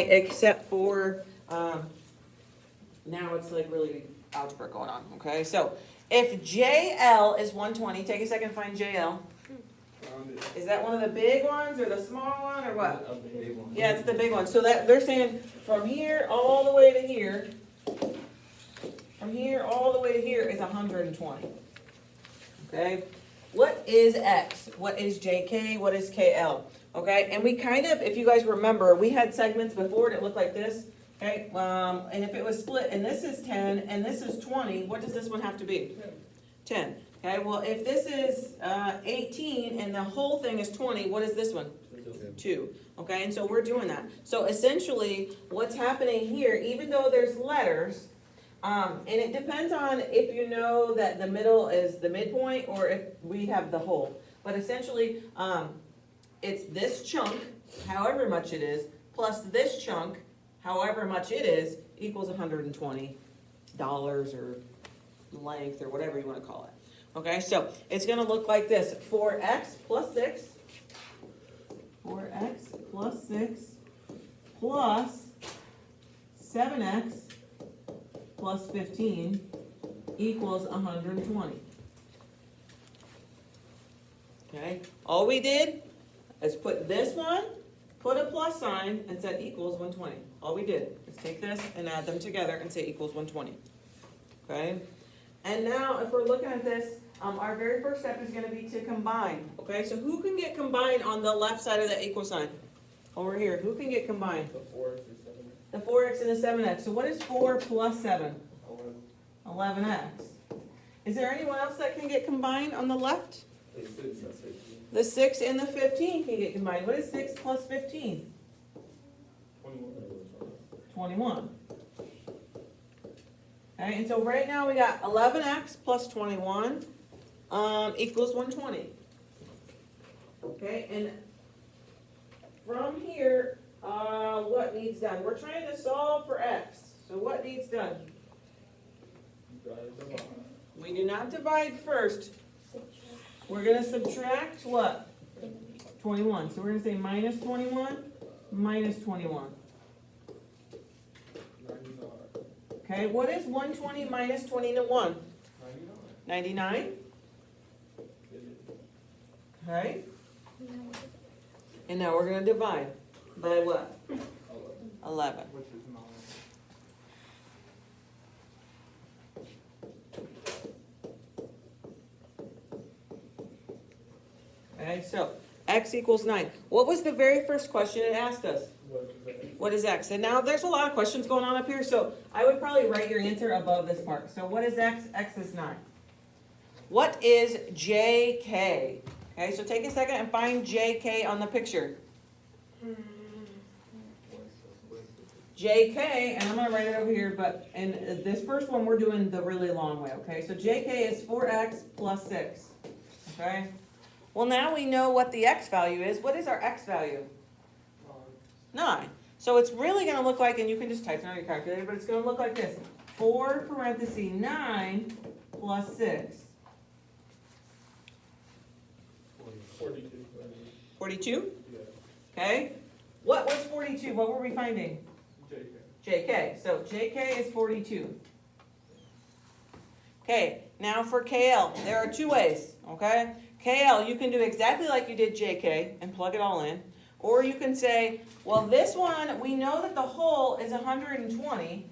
except for, now it's like really algebra going on, okay? So if JL is 120, take a second to find JL. Is that one of the big ones or the small one or what? Yeah, it's the big one. So that they're saying from here all the way to here, from here all the way to here is 120. Okay? What is X? What is JK? What is KL? Okay? And we kind of, if you guys remember, we had segments before that looked like this. Okay? And if it was split and this is 10 and this is 20, what does this one have to be? 10. Okay, well, if this is 18 and the whole thing is 20, what is this one? 2. Okay, and so we're doing that. So essentially, what's happening here, even though there's letters, and it depends on if you know that the middle is the midpoint or if we have the whole. But essentially, it's this chunk, however much it is, plus this chunk, however much it is, equals $120 or length or whatever you want to call it. Okay, so it's going to look like this. 4x plus 6, 4x plus 6 plus 7x plus 15 equals 120. Okay, all we did is put this one, put a plus sign, and said equals 120. All we did is take this and add them together and say equals 120. Okay, and now if we're looking at this, our very first step is going to be to combine. Okay, so who can get combined on the left side of that equal sign? Over here, who can get combined? The 4x and the 7x. So what is 4 plus 7? 11x. Is there anyone else that can get combined on the left? The 6 and the 15 can get combined. What is 6 plus 15? 21. Okay, and so right now we got 11x plus 21 equals 120. Okay, and from here, what needs done? We're trying to solve for x. So what needs done? We do not divide first. We're going to subtract what? 21. So we're going to say minus 21, minus 21. Okay, what is 120 minus 21? 99. Okay. And now we're going to divide by what? 11. Okay, so x equals 9. What was the very first question it asked us? What is x? And now there's a lot of questions going on up here, so I would probably write your answer above this part. So what is x? X is 9. What is jk? Okay, so take a second and find jk on the picture. jk, and I'm going to write it over here, but in this first one we're doing the really long way, okay? So jk is 4x plus 6, okay? Well, now we know what the x value is. What is our x value? 9. So it's really going to look like, and you can just type it on your calculator, but it's going to look like this. 4 parenthesis 9 plus 6. 42. 42? Yeah. Okay. What was 42? What were we finding? JK. JK. So JK is 42. Okay. Now for KL, there are two ways. Okay. KL, you can do exactly like you did JK and plug it all in. Or you can say, well, this one, we know that the whole is 120.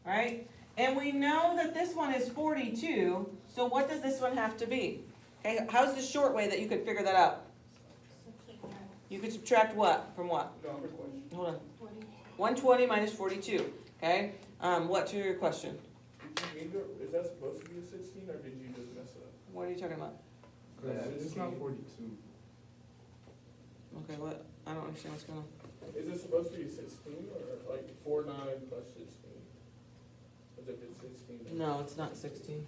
Right? And we know that this one is 42. So what does this one have to be? Okay, how's the short way that you could figure that out? You could subtract what from what? No, other question. Hold on. 120 minus 42. Okay. What's your question? Is that supposed to be a 16 or did you just mess up? What are you talking about? It's not 42. Okay, what? I don't understand what's going on. Is it supposed to be 16 or like 49 plus 16? As if it's 16? No, it's not 16.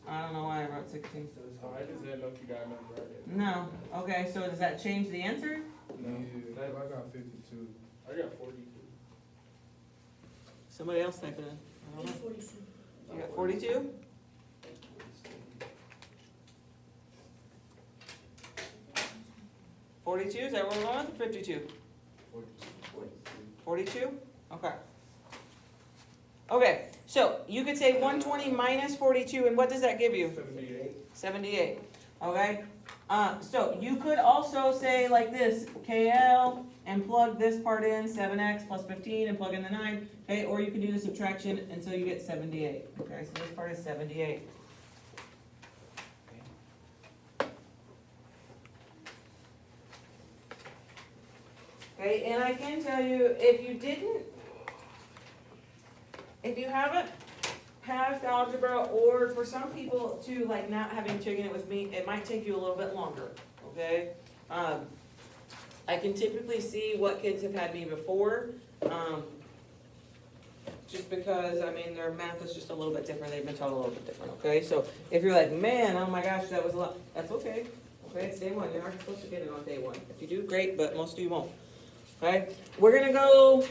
I don't know why I wrote 16. I just didn't know if you got a number right. No. Okay, so does that change the answer? No. I got 52. I got 42. Somebody else type it in. I don't know. 42. You got 42? 42, is that what we're going with, or 52? 42? Okay. Okay, so you could say 120 minus 42, and what does that give you? 78. 78, okay? So you could also say like this, KL, and plug this part in, 7x plus 15, and plug in the 9, okay? Or you can do the subtraction until you get 78, okay? So this part is 78. Okay, and I can tell you, if you haven't passed algebra, or for some people too, like not having taken it with me, it might take you a little bit longer, okay? I can typically see what kids have had me before, just because, I mean, their math is just a little bit different, they've been taught a little bit different, okay? So if you're like, man, oh my gosh, that was a lot, that's okay. Okay, it's day one, you're not supposed to get it on day one. If you do, great, but most of you won't. Okay, we're gonna go,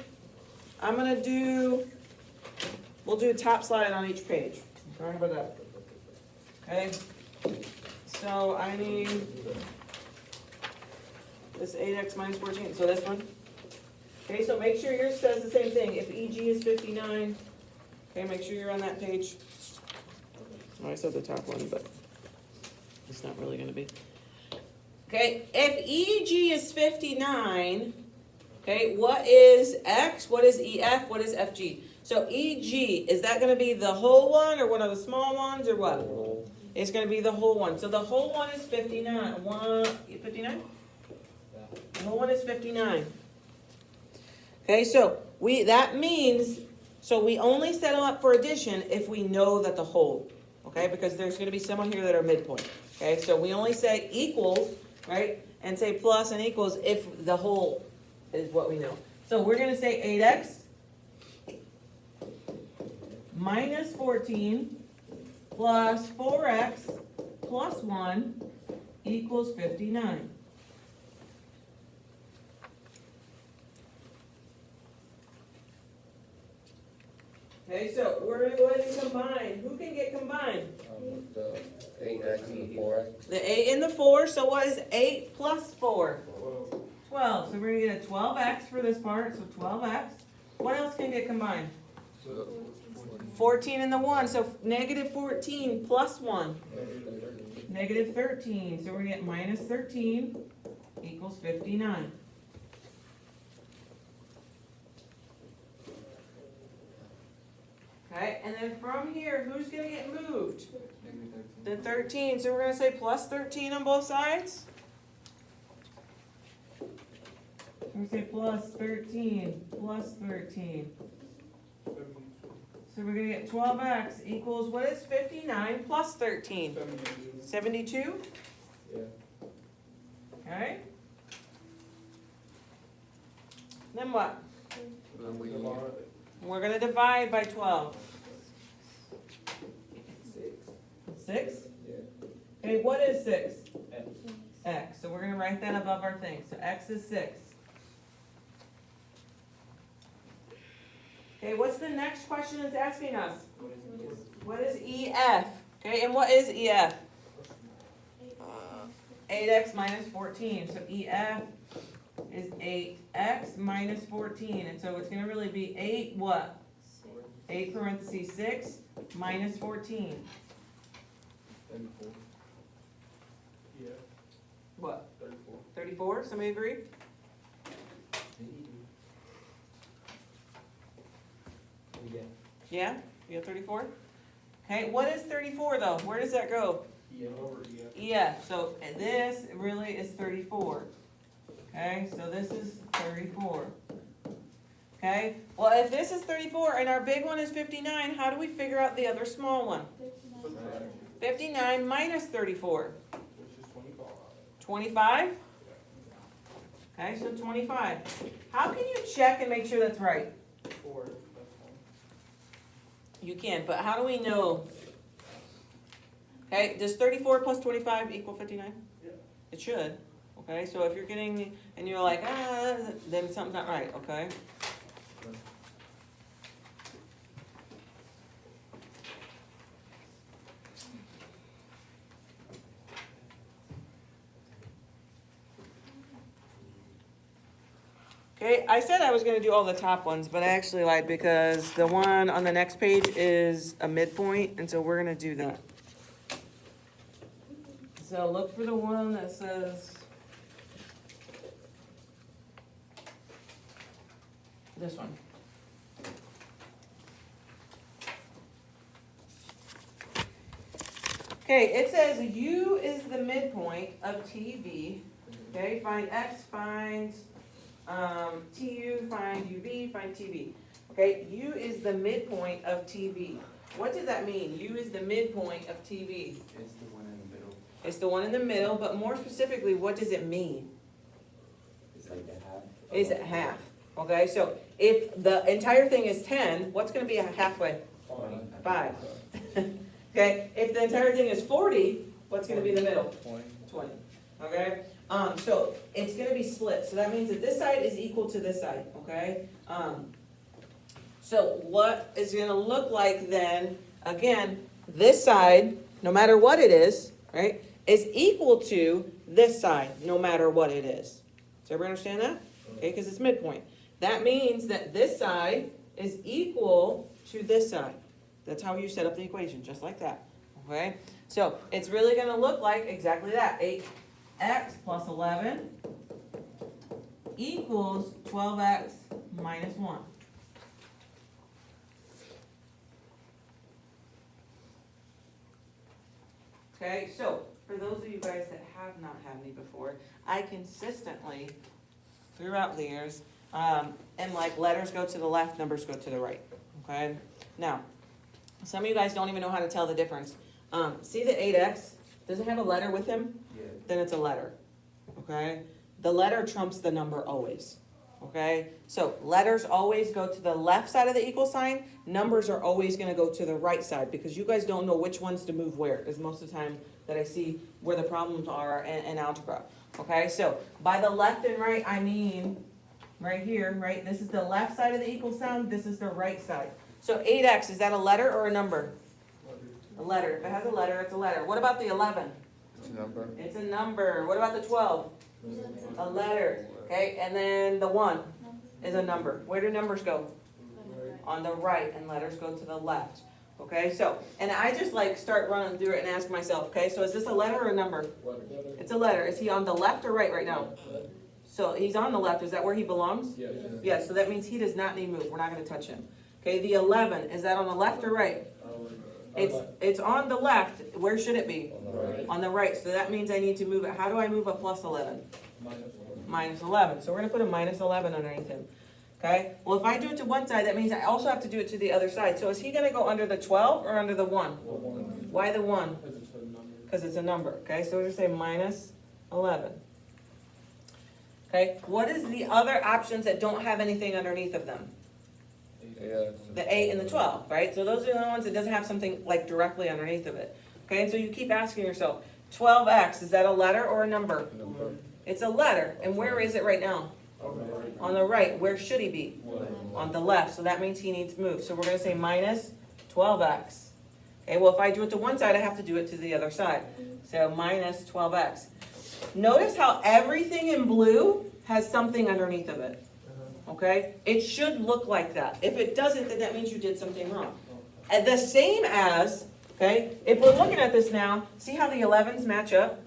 we'll do a top slide on each page. All right, how about that? Okay, so I need this 8x minus 14, so this one. Okay, so make sure yours says the same thing. If EG is 59, okay, make sure you're on that page. Oh, I said the top one, but it's not really gonna be. Okay, if EG is 59, okay, what is X, what is EF, what is FG? So EG, is that gonna be the whole one, or one of the small ones, or what? It's gonna be the whole one. So the whole one is 59. 59? The whole one is 59. Okay, so that means, so we only set them up for addition if we know that the whole, okay, because there's gonna be some on here that are midpoint. Okay, so we only say equals, right, and say plus and equals if the whole is what we know. So we're gonna say 8x minus 14 plus 4x plus 1 equals 59. Okay, so we're gonna go ahead and combine. Who can get combined? The 8x and the 4x. The 8 and the 4, so what is 8 plus 4? 12. So we're gonna get a 12x for this part, so 12x. What else can get combined? 14 and the 1, so negative 14 plus 1. Negative 13, so we're gonna get minus 13 equals 59. Okay, and then from here, who's gonna get moved? The 13, so we're gonna say plus 13 on both sides? We're gonna say plus 13, plus 13. So we're gonna get 12x equals, what is 59 plus 13? 72? Yeah. Okay. Then what? We're gonna divide by 12. 6? Yeah. Okay, what is 6? X. So we're gonna write that above our thing. So x is 6. Okay, what's the next question it's asking us? What is EF? Okay, and what is EF? 8x minus 14. So EF is 8x minus 14. And so it's going to really be 8 what? 8 parentheses 6 minus 14. 34. Yeah. What? 34. 34? Somebody agree? Yeah? You have 34? Okay, what is 34 though? Where does that go? EF over EF. Yeah, so this really is 34. Okay, so this is 34. Okay, well if this is 34 and our big one is 59, how do we figure out the other small one? 59 minus 34. Which is 25. 25? Okay, so 25. How can you check and make sure that's right? 4. That's fine. You can, but how do we know? Okay, does 34 plus 25 equal 59? Yeah. It should. Okay, so if you're getting, and you're like, then something's not right, okay? Okay, I said I was gonna do all the top ones, but I actually lied because the one on the next page is a midpoint, and so we're gonna do that. So look for the one that says this one. Okay, it says U is the midpoint of TV. Okay, find X, find TU, find UV, find TV. Okay, U is the midpoint of TV. What does that mean? U is the midpoint of TV. It's the one in the middle. It's the one in the middle, but more specifically, what does it mean? It's like the half. Is it half? Okay, so if the entire thing is 10, what's gonna be a halfway? 5. Okay, if the entire thing is 40, what's gonna be in the middle? 20. Okay, so it's gonna be split, so that means that this side is equal to this side, okay? So what is gonna look like then, again, this side, no matter what it is, right, is equal to this side, no matter what it is. Does everybody understand that? Okay, because it's midpoint. That means that this side is equal to this side. That's how you set up the equation, just like that, okay? So it's really gonna look like exactly that. 8x plus 11 equals 12x minus 1. Okay, so for those of you guys that have not had me before, I consistently, throughout the years, and like letters go to the left, numbers go to the right, okay? Now, some of you guys don't even know how to tell the difference. See the 8x? Does it have a letter with him? Yeah. Then it's a letter, okay? The letter trumps the number always, okay? So letters always go to the left side of the equal sign. Numbers are always gonna go to the right side because you guys don't know which ones to move where, is most of the time that I see where the problems are in algebra, okay? So by the left and right, I mean right here, right? This is the left side of the equal sign, this is the right side. So 8x, is that a letter or a number? A letter. If it has a letter, it's a letter. What about the 11? It's a number. It's a number. What about the 12? A letter. Okay, and then the 1 is a number. Where do numbers go? On the right, and letters go to the left. Okay, so, and I just like start running through it and ask myself, okay, so is this a letter or a number? It's a letter. Is he on the left or right now? So he's on the left. Is that where he belongs? Yeah. Yes, so that means he does not need move. We're not going to touch him. Okay, the 11, is that on the left or right? It's on the left. Where should it be? On the right. So that means I need to move it. How do I move a plus 11? Minus 11. So we're going to put a minus 11 underneath him. Okay? Well, if I do it to one side, that means I also have to do it to the other side. So is he going to go under the 12 or under the 1? Why the 1? Because it's a number. Okay? So we're going to say minus 11. Okay? What is the other options that don't have anything underneath of them? Yeah. The 8 and the 12, right? So those are the only ones that doesn't have something like directly underneath of it. Okay, and so you keep asking yourself, 12x, is that a letter or a number? Number. It's a letter. And where is it right now? On the right. Where should he be? On the left. So that means he needs to move. So we're going to say minus 12x. Okay, well if I do it to one side, I have to do it to the other side. So minus 12x. Notice how everything in blue has something underneath of it. Okay? It should look like that. If it doesn't, then that means you did something wrong. And the same as, okay, if we're looking at this now, see how the 11s match up?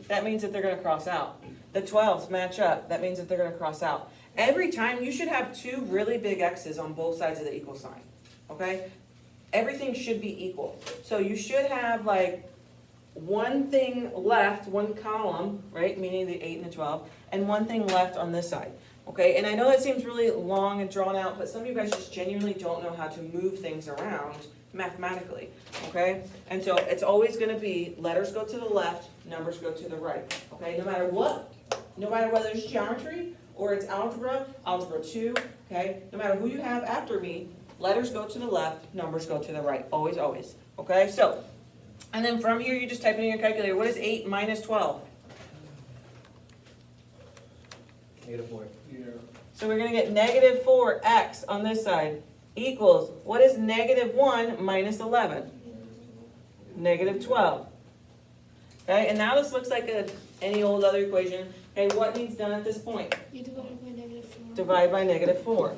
That means that they're going to cross out. The 12s match up. That means that they're going to cross out. Every time, you should have 2 really big X's on both sides of the equal sign. Okay? Everything should be equal. So you should have like one thing left, one column, right, meaning the 8 and the 12, and one thing left on this side. Okay, and I know that seems really long and drawn out, but some of you guys just genuinely don't know how to move things around mathematically, okay? And so it's always going to be letters go to the left, numbers go to the right, okay? No matter what, no matter whether it's geometry or it's algebra, algebra 2, okay? No matter who you have after me, letters go to the left, numbers go to the right, always, always, okay? So, and then from here, you just type in your calculator. What is 8 minus 12? -4. Yeah. So we're going to get negative 4x on this side equals, what is negative 1 minus 11? Negative 12. Okay, and now this looks like any old other equation. Okay, what needs done at this point? You divide by -4. Divide by -4.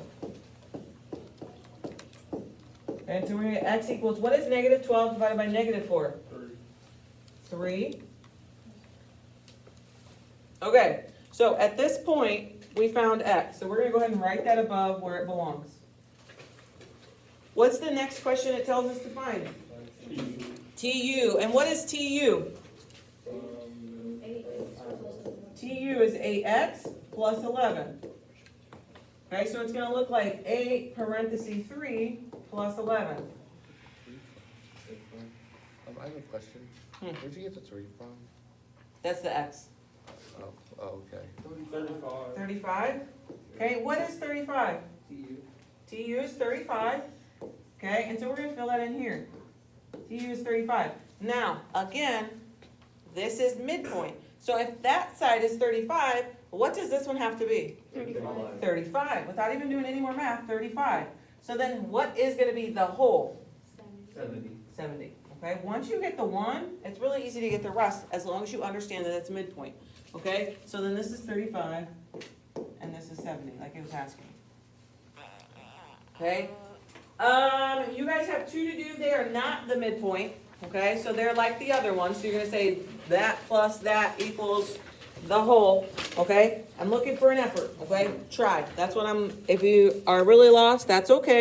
And so we're gonna get x equals, what is -12 divided by -4? 3. Okay, so at this point, we found x. So we're gonna go ahead and write that above where it belongs. What's the next question it tells us to find? TU. And what is TU? TU is 8x plus 11. Okay, so it's gonna look like 8 parentheses 3 plus 11. I have a question. Where'd you get the 3 from? That's the x. Oh, okay. 35. 35? Okay, what is 35? TU is 35. Okay, and so we're gonna fill that in here. TU is 35. Now, again, this is midpoint. So if that side is 35, what does this one have to be? 35. 35, without even doing any more math, 35. So then what is gonna be the whole? 70. Okay, once you get the 1, it's really easy to get the rest, as long as you understand that it's midpoint. Okay, so then this is 35, and this is 70, like it was asking. Okay, you guys have 2 to do. They are not the midpoint. Okay, so they're like the other ones. So you're gonna say that plus that equals the whole. Okay, I'm looking for an effort. Okay, try. That's what I'm. If you are really lost, that's okay.